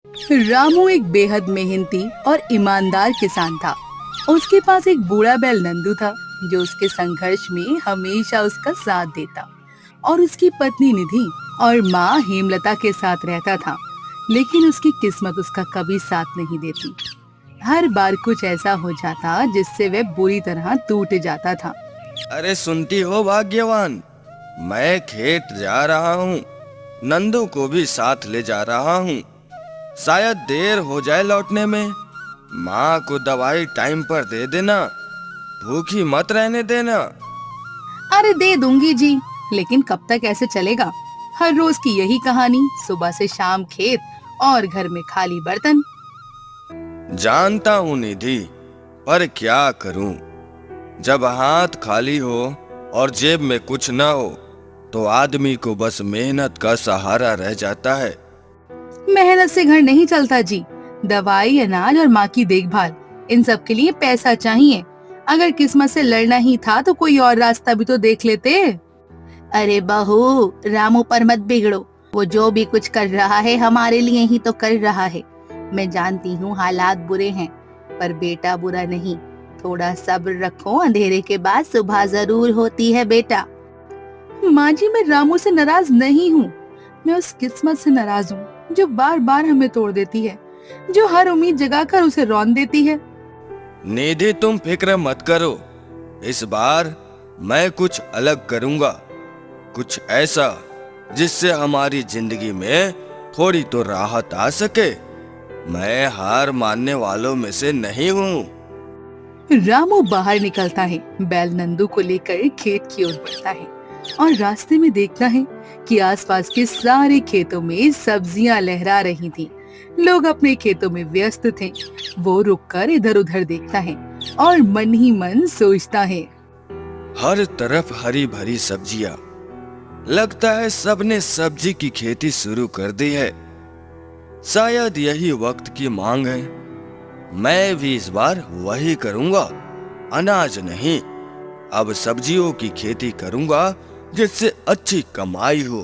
रामू एक बेहद मेहनती और ईमानदार किसान था। उसके पास एक बूढ़ा बैल नंदू था, जो उसके संघर्ष में हमेशा उसका साथ देता, और उसकी पत्नी निधि और माँ हेमलता के साथ रहता था। लेकिन उसकी किस्मत उसका कभी साथ नहीं देती। हर बार कुछ ऐसा हो जाता जिससे वह बुरी तरह टूट जाता था। अरे सुनती हो भाग्यवान, मैं खेत जा रहा हूँ। नंदू को भी साथ ले जा रहा हूँ। शायद देर हो जाए लौटने में। माँ को दवाई टाइम पर दे देना, भूखी मत रहने देना। अरे दे दूंगी जी, लेकिन कब तक ऐसे चलेगा? हर रोज की यही कहानी, सुबह से शाम खेत और घर में खाली बर्तन। जानता हूँ निधि, पर क्या करूँ? जब हाथ खाली हो और जेब में कुछ न हो, तो आदमी को बस मेहनत का सहारा रह जाता है। मेहनत से घर नहीं चलता जी। दवाई, अनाज और माँ की देखभाल, इन सब के लिए पैसा चाहिए। अगर किस्मत से लड़ना ही था तो कोई और रास्ता भी तो देख लेते। अरे बहू, रामू पर मत बिगड़ो। वो जो भी कुछ कर रहा है हमारे लिए ही तो कर रहा है। मैं जानती हूँ हालात बुरे हैं, पर बेटा बुरा नहीं। थोड़ा सब्र रखो, अंधेरे के बाद सुबह जरूर होती है बेटा। माँ जी, मैं रामू से नाराज नहीं हूँ। मैं उस किस्मत से नाराज हूँ जो बार बार हमें तोड़ देती है, जो हर उम्मीद जगाकर उसे रौंद देती है। निधि तुम फिक्र मत करो। इस बार मैं कुछ अलग करूँगा, कुछ ऐसा जिससे हमारी जिंदगी में थोड़ी तो राहत आ सके। मैं हार मानने वालों में से नहीं हूँ। रामू बाहर निकलता है, बैल नंदू को लेकर खेत की ओर बढ़ता है और रास्ते में देखता है कि आसपास के सारे खेतों में सब्जियां लहरा रही थीं। लोग अपने खेतों में व्यस्त थे। वो रुककर इधर उधर देखता है और मन ही मन सोचता है। हर तरफ हरी भरी सब्जियां। लगता है सबने सब्जी की खेती शुरू कर दी है। शायद यही वक्त की मांग है। मैं भी इस बार वही करूंगा। अनाज नहीं, अब सब्जियों की खेती करूंगा जिससे अच्छी कमाई हो।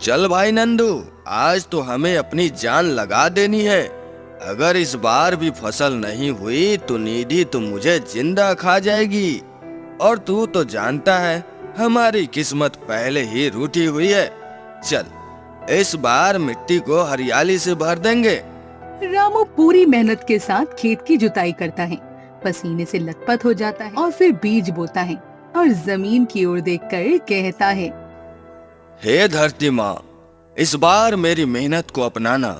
चल भाई नंदू, आज तो हमें अपनी जान लगा देनी है। अगर इस बार भी फसल नहीं हुई तो निधि तो मुझे जिंदा खा जाएगी। और तू तो जानता है हमारी किस्मत पहले ही रूठी हुई है। चल, इस बार मिट्टी को हरियाली से भर देंगे। रामू पूरी मेहनत के साथ खेत की जुताई करता है, पसीने से लथपथ हो जाता है और फिर बीज बोता है और जमीन की ओर देखकर कहता है। हे धरती माँ, इस बार मेरी मेहनत को अपनाना।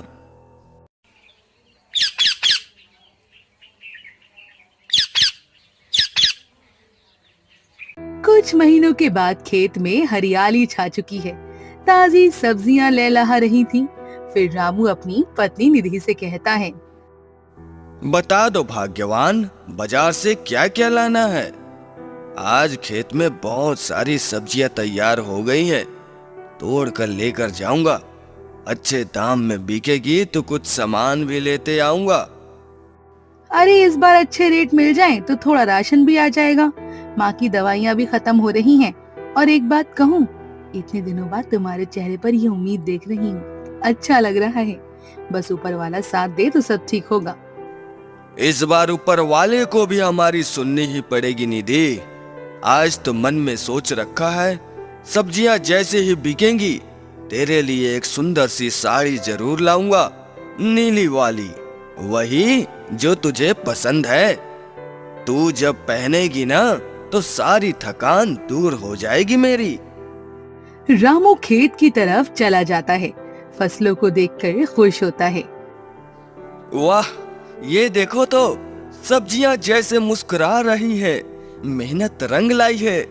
कुछ महीनों के बाद खेत में हरियाली छा चुकी है। ताजी सब्जियां लहलहा रही थीं। फिर रामू अपनी पत्नी निधि से कहता है। बता दो भाग्यवान, बाजार से क्या क्या लाना है? आज खेत में बहुत सारी सब्जियां तैयार हो गई हैं, तोड़ कर लेकर जाऊंगा। अच्छे दाम में बिकेगी तो कुछ सामान भी लेते आऊंगा। अरे इस बार अच्छे रेट मिल जाएं तो थोड़ा राशन भी आ जाएगा। माँ की दवाइयाँ भी खत्म हो रही हैं। और एक बात कहूँ, इतने दिनों बाद तुम्हारे चेहरे पर ये उम्मीद देख रही हूँ। अच्छा लग रहा है। बस ऊपर वाला साथ दे तो सब ठीक होगा। इस बार ऊपर वाले को भी हमारी सुननी ही पड़ेगी निधि। आज तो मन में सोच रखा है, सब्जियां जैसे ही बिकेंगी तेरे लिए एक सुंदर सी साड़ी जरूर लाऊंगा, नीली वाली, वही जो तुझे पसंद है। तू जब पहनेगी ना तो सारी थकान दूर हो जाएगी मेरी। रामू खेत की तरफ चला जाता है, फसलों को देखकर खुश होता है। वाह, ये देखो तो, सब्जियां जैसे मुस्कुरा रही है। मेहनत रंग लाई है।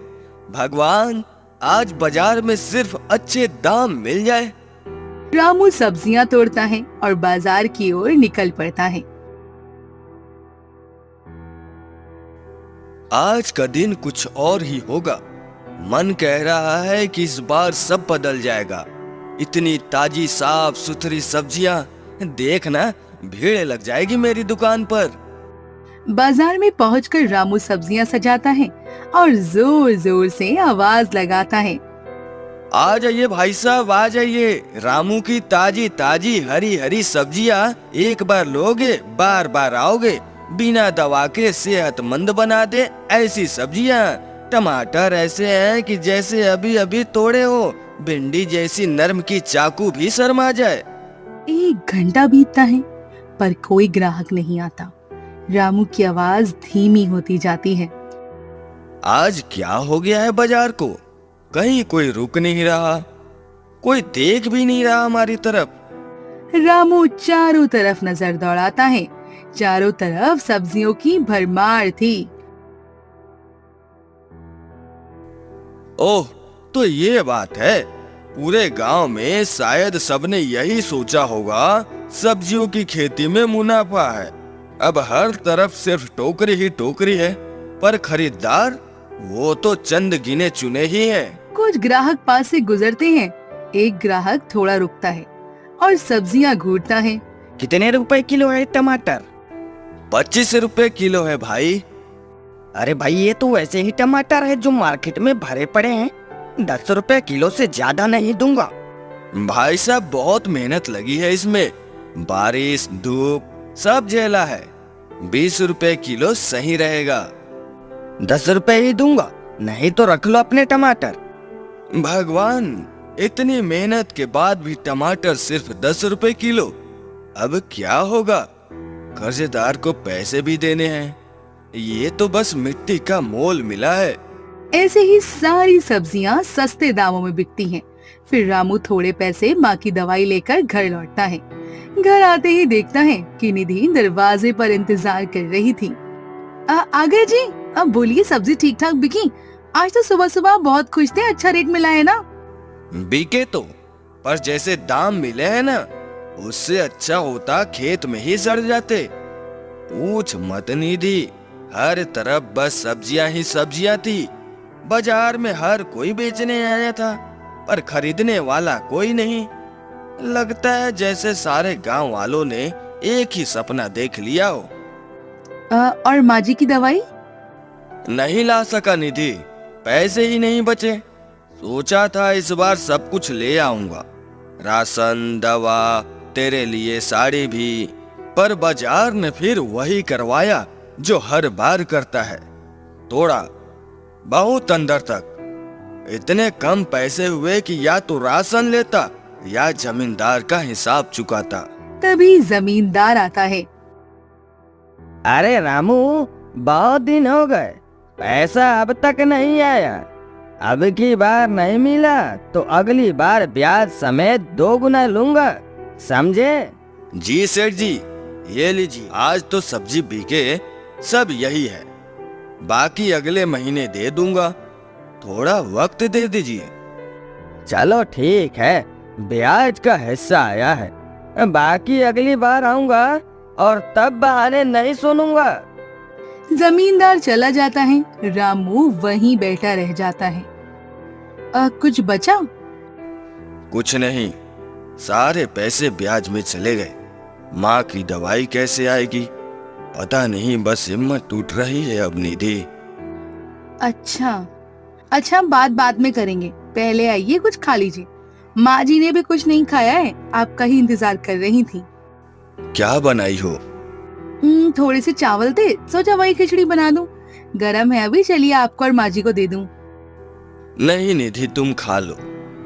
भगवान, आज बाजार में सिर्फ अच्छे दाम मिल जाए। रामू सब्जियां तोड़ता है और बाजार की ओर निकल पड़ता है। आज का दिन कुछ और ही होगा। मन कह रहा है कि इस बार सब बदल जाएगा। इतनी ताजी साफ सुथरी सब्जियां, देखना भीड़ लग जाएगी मेरी दुकान पर। बाजार में पहुंचकर रामू सब्जियां सजाता है और जोर जोर से आवाज लगाता है। आ जाइए भाई साहब, आ जाइए। रामू की ताजी ताजी हरी हरी सब्जियां एक बार लोगे बार बार आओगे। बिना दवा के सेहतमंद बना दे ऐसी सब्जियां। टमाटर ऐसे हैं कि जैसे अभी अभी तोड़े हो। भिंडी जैसी नर्म की चाकू भी शर्मा जाए। 1 घंटा बीतता है पर कोई ग्राहक नहीं आता। रामू की आवाज धीमी होती जाती है। आज क्या हो गया है बाजार को? कहीं कोई रुक नहीं रहा, कोई देख भी नहीं रहा हमारी तरफ। रामू चारों तरफ नजर दौड़ाता है। चारों तरफ सब्जियों की भरमार थी। ओह, तो ये बात है। पूरे गांव में शायद सबने यही सोचा होगा, सब्जियों की खेती में मुनाफा है। अब हर तरफ सिर्फ टोकरी ही टोकरी है, पर खरीदार वो तो चंद गिने चुने ही हैं। कुछ ग्राहक पास से गुजरते हैं। एक ग्राहक थोड़ा रुकता है और सब्जियां घूरता है। कितने रुपए किलो है टमाटर? 25 रुपए किलो है भाई। अरे भाई, ये तो वैसे ही टमाटर है जो मार्केट में भरे पड़े हैं। 10 रुपए किलो से ज्यादा नहीं दूंगा। भाई साहब, बहुत मेहनत लगी है इसमें। बारिश धूप सब झेला है। 20 रुपए किलो सही रहेगा। 10 रुपए ही दूंगा, नहीं तो रख लो अपने टमाटर। भगवान, इतनी मेहनत के बाद भी टमाटर सिर्फ 10 रुपए किलो। अब क्या होगा? कर्जदार को पैसे भी देने हैं। ये तो बस मिट्टी का मोल मिला है। ऐसे ही सारी सब्जियां सस्ते दामों में बिकती हैं। फिर रामू थोड़े पैसे माँ की दवाई लेकर घर लौटता है। घर आते ही देखता है कि निधि दरवाजे पर इंतजार कर रही थी। आ गए जी। अब बोलिए, सब्जी ठीक ठाक बिकी? आज तो सुबह सुबह बहुत खुश थे, अच्छा रेट मिला है ना? बिके तो, पर जैसे दाम मिले हैं ना, उससे अच्छा होता खेत में ही सड़ जाते। पूछ मत निधि, हर तरफ बस सब्जियां ही सब्जियां थी। बाजार में हर कोई बेचने आया था, पर खरीदने वाला कोई नहीं। लगता है जैसे सारे गांव वालों ने एक ही सपना देख लिया हो। और माँ जी की दवाई? नहीं ला सका निधि, पैसे ही नहीं बचे। सोचा था इस बार सब कुछ ले आऊंगा, राशन, दवा, तेरे लिए साड़ी भी। पर बाजार ने फिर वही करवाया जो हर बार करता है। तोड़ा बहुत अंदर तक। इतने कम पैसे हुए कि या तो राशन लेता या जमींदार का हिसाब चुकाता। तभी जमींदार आता है। अरे रामू, बहुत दिन हो गए, पैसा अब तक नहीं आया। अब की बार नहीं मिला तो अगली बार ब्याज समेत 2 गुना लूंगा, समझे? जी सेठ जी, ये लीजिए। आज तो सब्जी बिके, सब यही है। बाकी अगले महीने दे दूंगा। थोड़ा वक्त दे दीजिए। चलो ठीक है, ब्याज का हिस्सा आया है, बाकी अगली बार आऊंगा और तब बहाने नहीं सुनूंगा। जमींदार चला जाता है। रामू वहीं बैठा रह जाता है। कुछ बचा? कुछ नहीं, सारे पैसे ब्याज में चले गए। माँ की दवाई कैसे आएगी पता नहीं, बस हिम्मत टूट रही है अब निधि। अच्छा, बात में करेंगे। पहले आइए, कुछ खा लीजिए। माँ जी ने भी कुछ नहीं खाया है, आपका ही इंतजार कर रही थी। क्या बनाई हो? थोड़े से चावल थे, सोचा वही खिचड़ी बना दूं। गरम है अभी, चलिए आपको और माँ जी को दे दूं। नहीं निधि, तुम खा लो,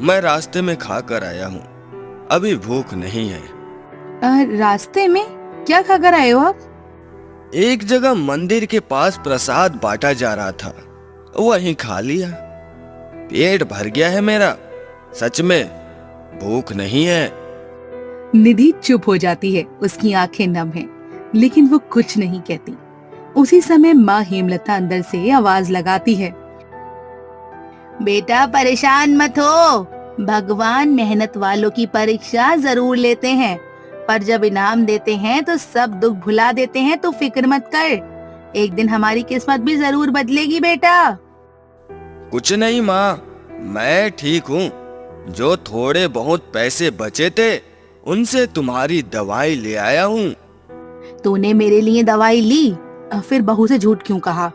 मैं रास्ते में खा कर आया हूँ, अभी भूख नहीं है। रास्ते में क्या खाकर आए हो आप? एक जगह मंदिर के पास प्रसाद बांटा जा रहा था, वहीं खा लिया। पेट भर गया है मेरा, सच में भूख नहीं है। निधि चुप हो जाती है, उसकी आंखें नम हैं, लेकिन वो कुछ नहीं कहती। उसी समय माँ हेमलता अंदर से आवाज लगाती है। बेटा परेशान मत हो, भगवान मेहनत वालों की परीक्षा जरूर लेते हैं, पर जब इनाम देते हैं तो सब दुख भुला देते हैं। तो फिक्र मत कर, एक दिन हमारी किस्मत भी जरूर बदलेगी बेटा। कुछ नहीं माँ, मैं ठीक हूँ। जो थोड़े बहुत पैसे बचे थे उनसे तुम्हारी दवाई ले आया हूँ। तूने मेरे लिए दवाई ली, फिर बहू से झूठ क्यों कहा?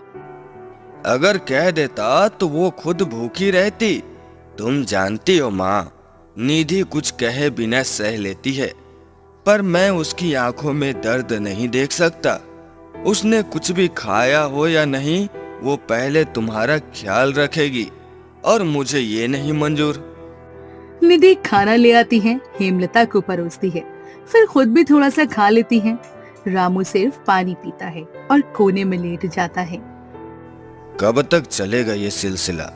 अगर कह देता तो वो खुद भूखी रहती, तुम जानती हो माँ, निधि कुछ कहे बिना सह लेती है, पर मैं उसकी आंखों में दर्द नहीं देख सकता। उसने कुछ भी खाया हो या नहीं, वो पहले तुम्हारा ख्याल रखेगी और मुझे ये नहीं मंजूर। निधि खाना ले आती है, हेमलता को परोसती है, फिर खुद भी थोड़ा सा खा लेती है। रामू सिर्फ पानी पीता है और कोने में लेट जाता है। कब तक चलेगा ये सिलसिला?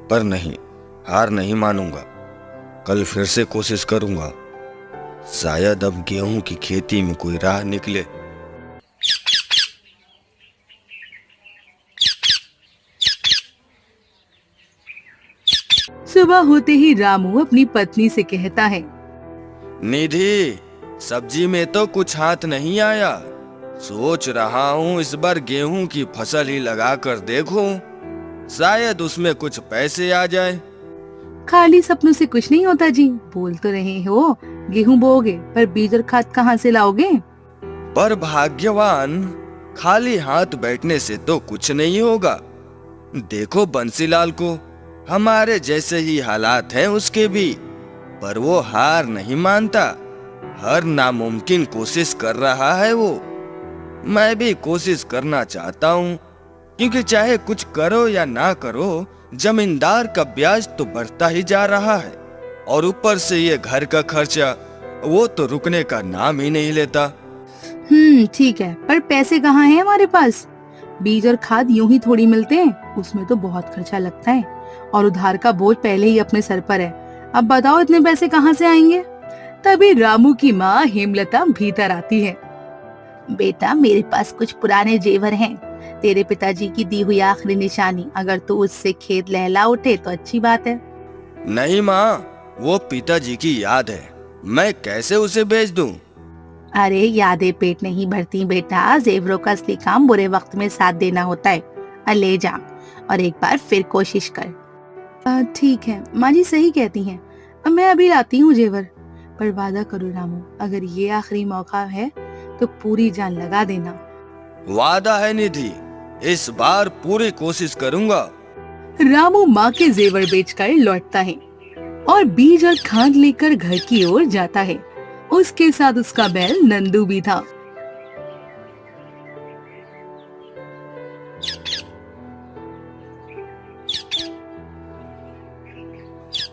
पर नहीं, हार नहीं मानूंगा। कल फिर से कोशिश करूंगा। शायद अब गेहूं की खेती में कोई राह निकले। सुबह होते ही रामू अपनी पत्नी से कहता है, निधि, सब्जी में तो कुछ हाथ नहीं आया। सोच रहा हूँ इस बार गेहूं की फसल ही लगा कर देखूं, शायद उसमें कुछ पैसे आ जाए। खाली सपनों से कुछ नहीं होता जी। बोल तो रहे हो गेहूं बोओगे, पर बीज और खाद कहाँ से लाओगे? पर भाग्यवान, खाली हाथ बैठने से तो कुछ नहीं होगा। देखो बंसीलाल को, हमारे जैसे ही हालात हैं उसके भी, पर वो हार नहीं मानता। हर नामुमकिन कोशिश कर रहा है वो। मैं भी कोशिश करना चाहता हूँ, क्योंकि चाहे कुछ करो या ना करो, जमींदार का ब्याज तो बढ़ता ही जा रहा है, और ऊपर से ये घर का खर्चा, वो तो रुकने का नाम ही नहीं लेता। ठीक है, पर पैसे कहाँ हैं हमारे पास? बीज और खाद यूं ही थोड़ी मिलते हैं, उसमें तो बहुत खर्चा लगता है, और उधार का बोझ पहले ही अपने सर पर है। अब बताओ इतने पैसे कहाँ से आएंगे? तभी रामू की माँ हेमलता भीतर आती है। बेटा, मेरे पास कुछ पुराने जेवर हैं, तेरे पिताजी की दी हुई आखिरी निशानी। अगर तू उससे खेत लहला उठे तो अच्छी बात है। नहीं माँ, वो पिताजी की याद है, मैं कैसे उसे बेच दूं? अरे यादें पेट नहीं भरती बेटा, जेवरों का असली काम बुरे वक्त में साथ देना होता है। ले जा और एक बार फिर कोशिश कर। ठीक है माँ जी, सही कहती हैं। अब मैं अभी लाती हूँ जेवर, पर वादा करो रामू, अगर ये आखिरी मौका है तो पूरी जान लगा देना। वादा है निधि, इस बार पूरी कोशिश करूंगा। रामू माँ के जेवर बेचकर लौटता है और बीज और खाद लेकर घर की ओर जाता है। उसके साथ उसका बैल नंदू भी था।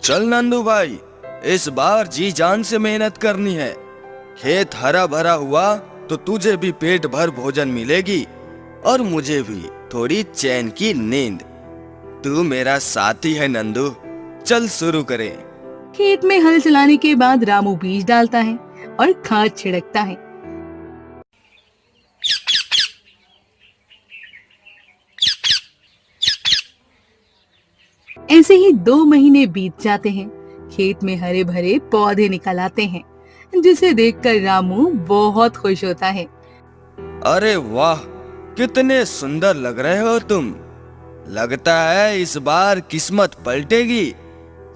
चल नंदू भाई, इस बार जी जान से मेहनत करनी है। खेत हरा भरा हुआ तो तुझे भी पेट भर भोजन मिलेगी, और मुझे भी थोड़ी चैन की नींद। तू मेरा साथी है नंदू, चल शुरू करें। खेत में हल चलाने के बाद रामू बीज डालता है और खाद छिड़कता है। ऐसे ही 2 महीने बीत जाते हैं। खेत में हरे भरे पौधे निकल आते हैं, जिसे देखकर रामू बहुत खुश होता है। अरे वाह, कितने सुंदर लग रहे हो तुम। लगता है इस बार किस्मत पलटेगी।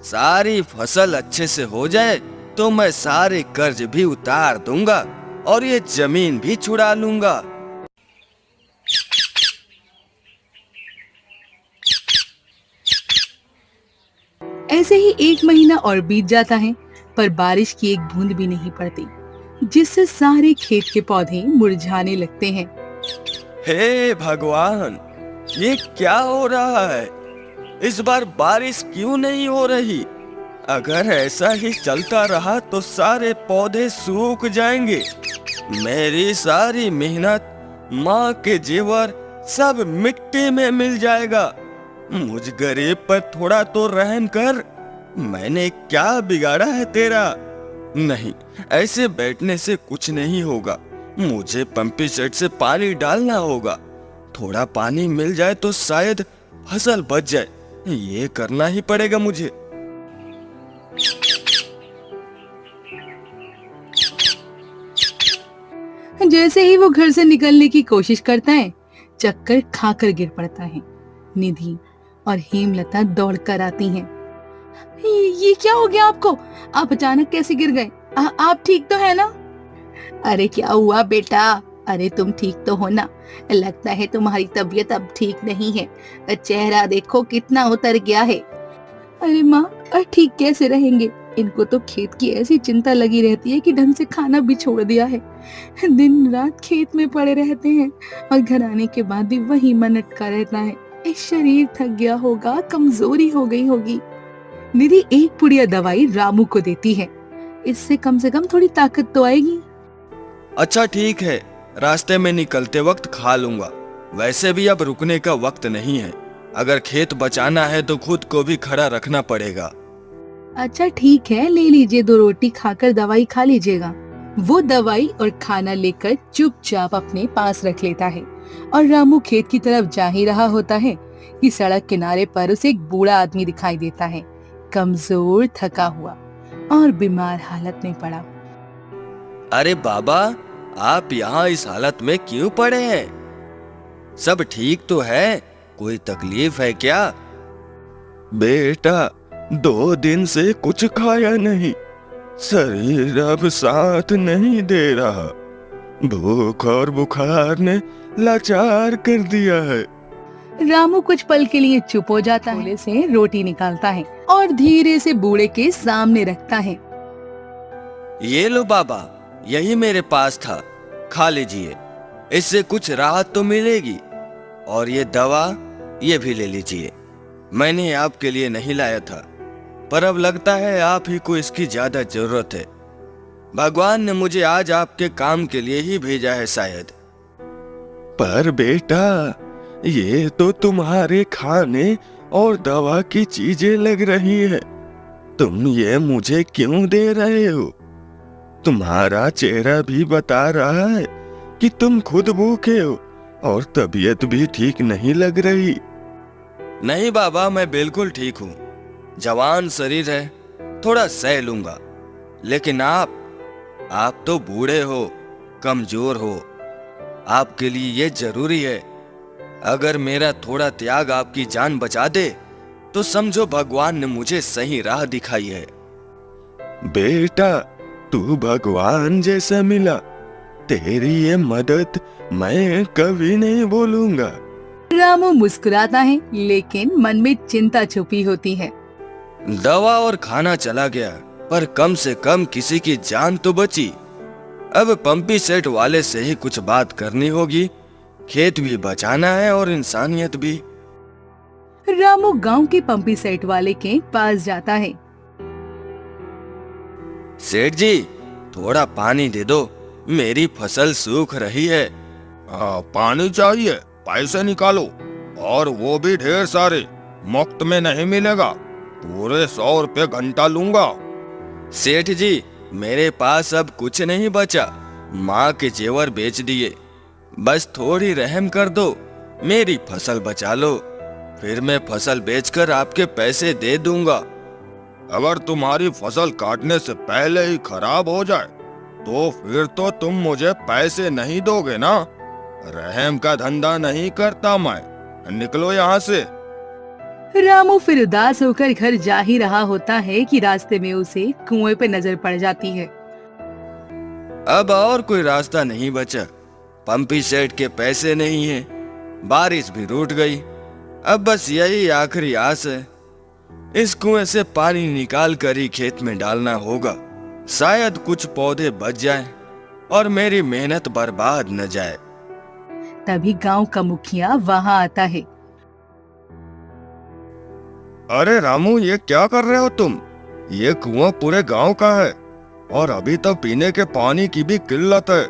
सारी फसल अच्छे से हो जाए तो मैं सारे कर्ज भी उतार दूंगा और ये जमीन भी छुड़ा लूंगा। ऐसे ही 1 महीना और बीत जाता है, पर बारिश की एक बूंद भी नहीं पड़ती, जिससे सारे खेत के पौधे मुरझाने लगते हैं। हे भगवान, ये क्या हो रहा है? इस बार बारिश क्यों नहीं हो रही? अगर ऐसा ही चलता रहा तो सारे पौधे सूख जाएंगे। मेरी सारी मेहनत, माँ के जेवर, सब मिट्टी में मिल जाएगा। मुझ गरीब पर थोड़ा तो रहम कर। मैंने क्या बिगाड़ा है तेरा? नहीं, ऐसे बैठने से कुछ नहीं होगा। मुझे पंपी सेट से पानी डालना होगा। थोड़ा पानी मिल जाए तो शायद फसल बच जाए। ये करना ही पड़ेगा मुझे। जैसे ही वो घर से निकलने की कोशिश करता है, चक्कर खाकर गिर पड़ता है। निधि और हेमलता दौड़कर आती हैं। ये क्या हो गया आपको? आप अचानक कैसे गिर गए? आप ठीक तो है ना? अरे क्या हुआ बेटा? अरे तुम ठीक तो हो ना? लगता है तुम्हारी तबीयत अब ठीक नहीं है। चेहरा देखो कितना उतर गया है। अरे माँ, ठीक कैसे रहेंगे? इनको तो खेत की ऐसी चिंता लगी रहती है कि ढंग से खाना भी छोड़ दिया है। दिन रात खेत में पड़े रहते हैं और घर आने के बाद भी वही मन अटका रहता है। इस शरीर थक गया होगा, कमजोरी हो गई होगी। निधि एक पुड़िया दवाई रामू को देती है। इससे कम से कम थोड़ी ताकत तो आएगी। अच्छा ठीक है, रास्ते में निकलते वक्त खा लूंगा। वैसे भी अब रुकने का वक्त नहीं है। अगर खेत बचाना है तो खुद को भी खड़ा रखना पड़ेगा। अच्छा ठीक है, ले लीजिए, 2 रोटी खाकर दवाई खा लीजिएगा। वो दवाई और खाना लेकर चुपचाप अपने पास रख लेता है और रामू खेत की तरफ जा ही रहा होता है कि सड़क किनारे पर उसे एक बूढ़ा आदमी दिखाई देता है, कमजोर, थका हुआ और बीमार हालत में पड़ा। अरे बाबा, आप यहाँ इस हालत में क्यों पड़े हैं? सब ठीक तो है? कोई तकलीफ है क्या? बेटा, 2 दिन से कुछ खाया नहीं। शरीर अब साथ नहीं दे रहा। भूख और बुखार ने लाचार कर दिया है। रामू कुछ पल के लिए चुप हो जाता है, झोले से रोटी निकालता है और धीरे से बूढ़े के सामने रखता है। ये लो बाबा, यही मेरे पास था, खा लीजिए। इससे कुछ राहत तो मिलेगी। और ये दवा, ये भी ले लीजिए। मैंने आपके लिए नहीं लाया था, पर अब लगता है आप ही को इसकी ज्यादा जरूरत है। भगवान ने मुझे आज आपके काम के लिए ही भेजा है शायद। पर बेटा, ये तो तुम्हारे खाने और दवा की चीजें लग रही है। तुम ये मुझे क्यों दे रहे हो? तुम्हारा चेहरा भी बता रहा है कि तुम खुद भूखे हो और तबीयत भी ठीक नहीं लग रही। नहीं बाबा, मैं बिल्कुल ठीक हूँ। जवान शरीर है, थोड़ा सह लूंगा। लेकिन आप तो बूढ़े हो, कमजोर हो। आपके लिए ये जरूरी है। अगर मेरा थोड़ा त्याग आपकी जान बचा दे तो समझो भगवान ने मुझे सही राह दिखाई है। बेटा, तू भगवान जैसा मिला। तेरी ये मदद मैं कभी नहीं भूलूंगा। रामू मुस्कुराता है, लेकिन मन में चिंता छुपी होती है। दवा और खाना चला गया, पर कम से कम किसी की जान तो बची। अब पंपी सेट वाले से ही कुछ बात करनी होगी। खेत भी बचाना है और इंसानियत भी। रामू गांव के पंपी सेट वाले के पास जाता है। सेठ जी, थोड़ा पानी दे दो, मेरी फसल सूख रही है। पानी चाहिए? पैसे निकालो, और वो भी ढेर सारे। मुफ्त में नहीं मिलेगा, पूरे 100 रुपए घंटा लूंगा। सेठ जी, मेरे पास अब कुछ नहीं बचा। माँ के जेवर बेच दिए। बस थोड़ी रहम कर दो, मेरी फसल बचा लो, फिर मैं फसल बेचकर आपके पैसे दे दूंगा। अगर तुम्हारी फसल काटने से पहले ही खराब हो जाए तो फिर तो तुम मुझे पैसे नहीं दोगे ना। रहम का धंधा नहीं करता मैं। निकलो यहाँ से। रामू फिर उदास होकर घर जा ही रहा होता है कि रास्ते में उसे कुएं पे नजर पड़ जाती है। अब और कोई रास्ता नहीं बचा। पंपी सेट के पैसे नहीं है, बारिश भी रूठ गई। अब बस यही आखिरी आस है। इस कुएं से पानी निकाल कर ही खेत में डालना होगा। शायद कुछ पौधे बच जाएं और मेरी मेहनत बर्बाद न जाए। तभी गांव का मुखिया वहां आता है। अरे रामू, ये क्या कर रहे हो तुम? ये कुआं पूरे गांव का है और अभी तो पीने के पानी की भी किल्लत है।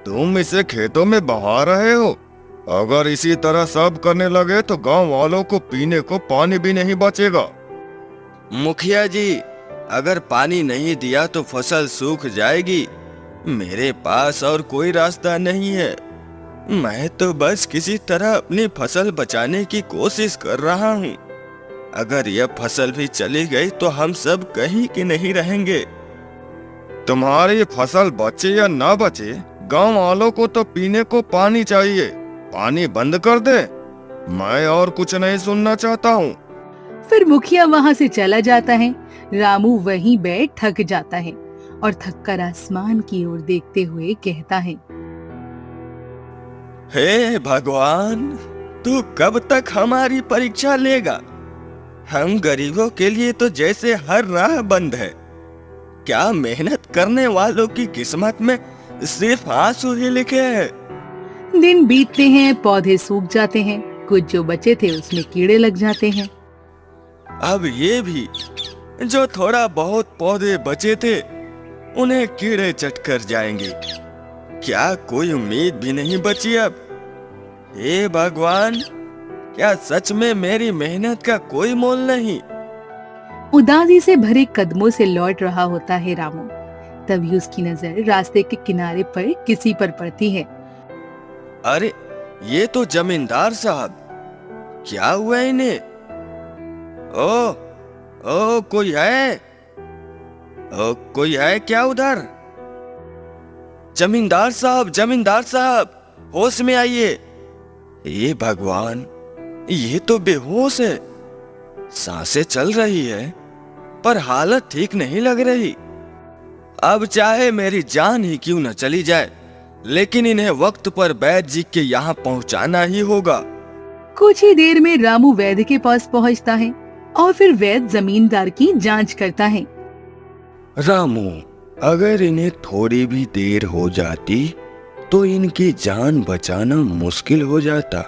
तुम इसे खेतों में बहा रहे हो। अगर इसी तरह सब करने लगे तो गांव वालों को पीने को पानी भी नहीं बचेगा। मुखिया जी, अगर पानी नहीं दिया तो फसल सूख जाएगी। मेरे पास और कोई रास्ता नहीं है। मैं तो बस किसी तरह अपनी फसल बचाने की कोशिश कर रहा हूँ। अगर यह फसल भी चली गई तो हम सब कहीं के नहीं रहेंगे। तुम्हारी फसल बचे या ना बचे, गांव वालों को तो पीने को पानी चाहिए। पानी बंद कर दे, मैं और कुछ नहीं सुनना चाहता हूँ। फिर मुखिया वहां से चला जाता है। रामू वहीं बैठ थक जाता है और थककर आसमान की ओर देखते हुए कहता है, हे भगवान, तू कब तक हमारी परीक्षा लेगा? हम गरीबों के लिए तो जैसे हर राह बंद है। क्या मेहनत करने वालों की किस्मत में सिर्फ आंसू ही लिखे हैं। दिन बीतते हैं, पौधे सूख जाते हैं, कुछ जो बचे थे उसमें कीड़े लग जाते हैं। अब ये भी जो थोड़ा बहुत पौधे बचे थे उन्हें कीड़े चट कर जाएंगे। क्या कोई उम्मीद भी नहीं बची अब। हे भगवान, क्या सच में मेरी मेहनत का कोई मोल नहीं। उदासी से भरे कदमों से लौट रहा होता है रामू। तभी उसकी नजर रास्ते के किनारे पर किसी पर पड़ती है। अरे ये तो जमींदार साहब, क्या हुआ इन्हें? ओ कोई है? कोई है क्या उधर? जमींदार साहब, होश में आइए। ये भगवान, ये तो बेहोश है। सांसें चल रही है पर हालत ठीक नहीं लग रही। अब चाहे मेरी जान ही क्यों न चली जाए, लेकिन इन्हें वक्त पर वैद्य जी के यहाँ पहुँचाना ही होगा। कुछ ही देर में रामू वैद्य के पास पहुंचता है और फिर वैद्य जमींदार की जांच करता है। रामू, अगर इन्हें थोड़ी भी देर हो जाती तो इनकी जान बचाना मुश्किल हो जाता।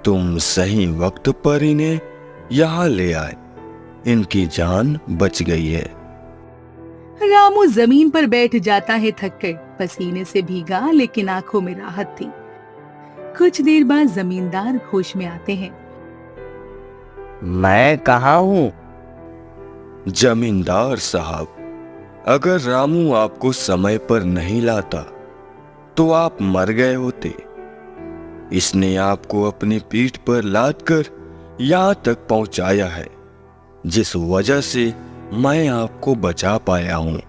तुम सही वक्त पर इन्हें यहाँ ले आए, इनकी जान बच गई है। रामू जमीन पर बैठ जाता है थककर, पसीने से भीगा लेकिन आंखों में राहत थी। कुछ देर बाद जमींदार होश में आते हैं। मैं कहाँ हूँ? जमींदार साहब, अगर रामू आपको समय पर नहीं लाता तो आप मर गए होते। इसने आपको अपनी पीठ पर लाद कर यहाँ तक पहुंचाया है, जिस वजह से मैं आपको बचा पाया हूँ।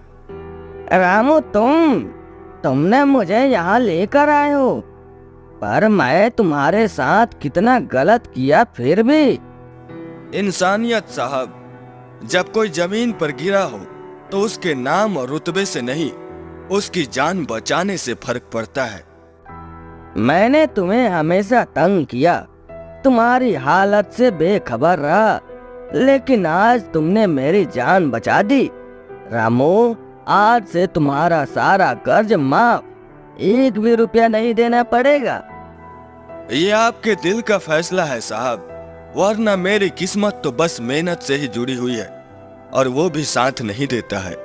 रामू, तुमने मुझे यहाँ लेकर आए हो, पर मैं तुम्हारे साथ कितना गलत किया फिर भी। इंसानियत साहब, जब कोई जमीन पर गिरा हो तो उसके नाम और रुतबे से नहीं, उसकी जान बचाने से फर्क पड़ता है। मैंने तुम्हें हमेशा तंग किया, तुम्हारी हालत से बेखबर रहा, लेकिन आज तुमने मेरी जान बचा दी। रामू, आज से तुम्हारा सारा कर्ज माफ, 1 भी रुपया नहीं देना पड़ेगा। ये आपके दिल का फैसला है साहब, वरना मेरी किस्मत तो बस मेहनत से ही जुड़ी हुई है और वो भी साथ नहीं देता है।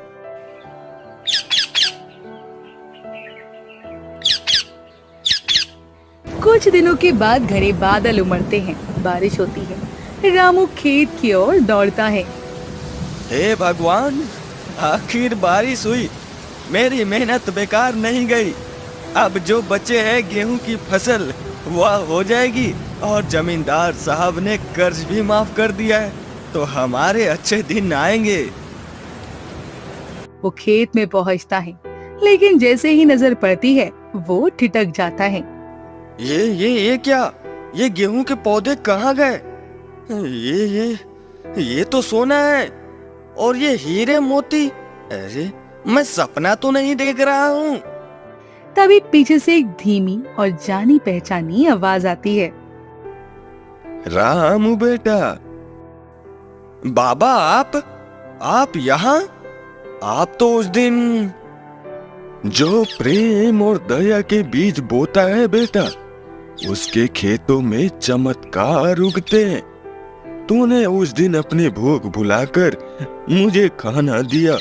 कुछ दिनों के बाद घने बादल उमड़ते हैं, बारिश होती है। रामू खेत की ओर दौड़ता है। हे भगवान, आखिर बारिश हुई, मेरी मेहनत बेकार नहीं गई। अब जो बचे हैं गेहूं की फसल वह हो जाएगी और जमींदार साहब ने कर्ज भी माफ कर दिया है, तो हमारे अच्छे दिन आएंगे। वो खेत में पहुंचता है, लेकिन जैसे ही नजर पड़ती है वो ठिठक जाता है। ये क्या? ये गेहूं के पौधे कहाँ गए? ये तो सोना है और ये हीरे मोती। अरे मैं सपना तो नहीं देख रहा हूँ। तभी पीछे से एक धीमी और जानी पहचानी आवाज आती है। रामू बेटा। बाबा, आप यहाँ? आप तो उस दिन जो प्रेम और दया के बीज बोता है बेटा, उसके खेतों में चमत्कार उगते हैं। तूने उस दिन अपनी भूख भुलाकर मुझे खाना दिया,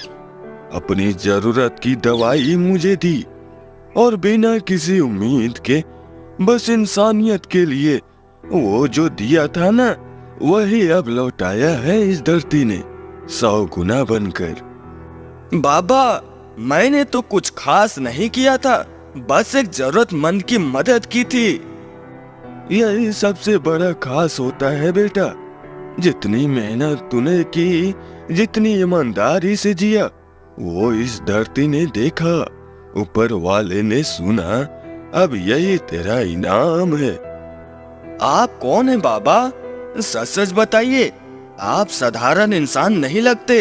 अपनी जरूरत की दवाई मुझे दी और बिना किसी उम्मीद के बस इंसानियत के लिए वो जो दिया था ना, वही अब लौटाया है इस धरती ने 100 गुना बनकर। बाबा, मैंने तो कुछ खास नहीं किया था, बस एक जरूरतमंद की मदद की थी। यही सबसे बड़ा खास होता है बेटा। जितनी मेहनत तूने की, जितनी ईमानदारी से जिया, वो इस धरती ने देखा, ऊपर वाले ने सुना। अब यही तेरा इनाम है। आप कौन है बाबा? सच सच बताइए, आप साधारण इंसान नहीं लगते।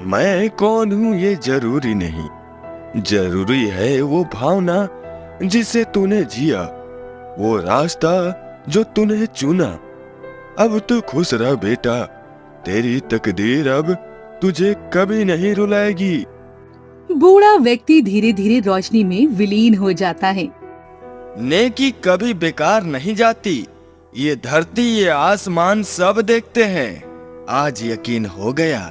मैं कौन हूँ ये जरूरी नहीं, जरूरी है वो भावना जिसे तूने जिया, वो रास्ता जो तूने चुना। अब तो खुश रह बेटा, तेरी तकदीर अब तुझे कभी नहीं रुलाएगी। बूढ़ा व्यक्ति धीरे धीरे रोशनी में विलीन हो जाता है। नेकी कभी बेकार नहीं जाती। ये धरती ये आसमान सब देखते हैं। आज यकीन हो गया।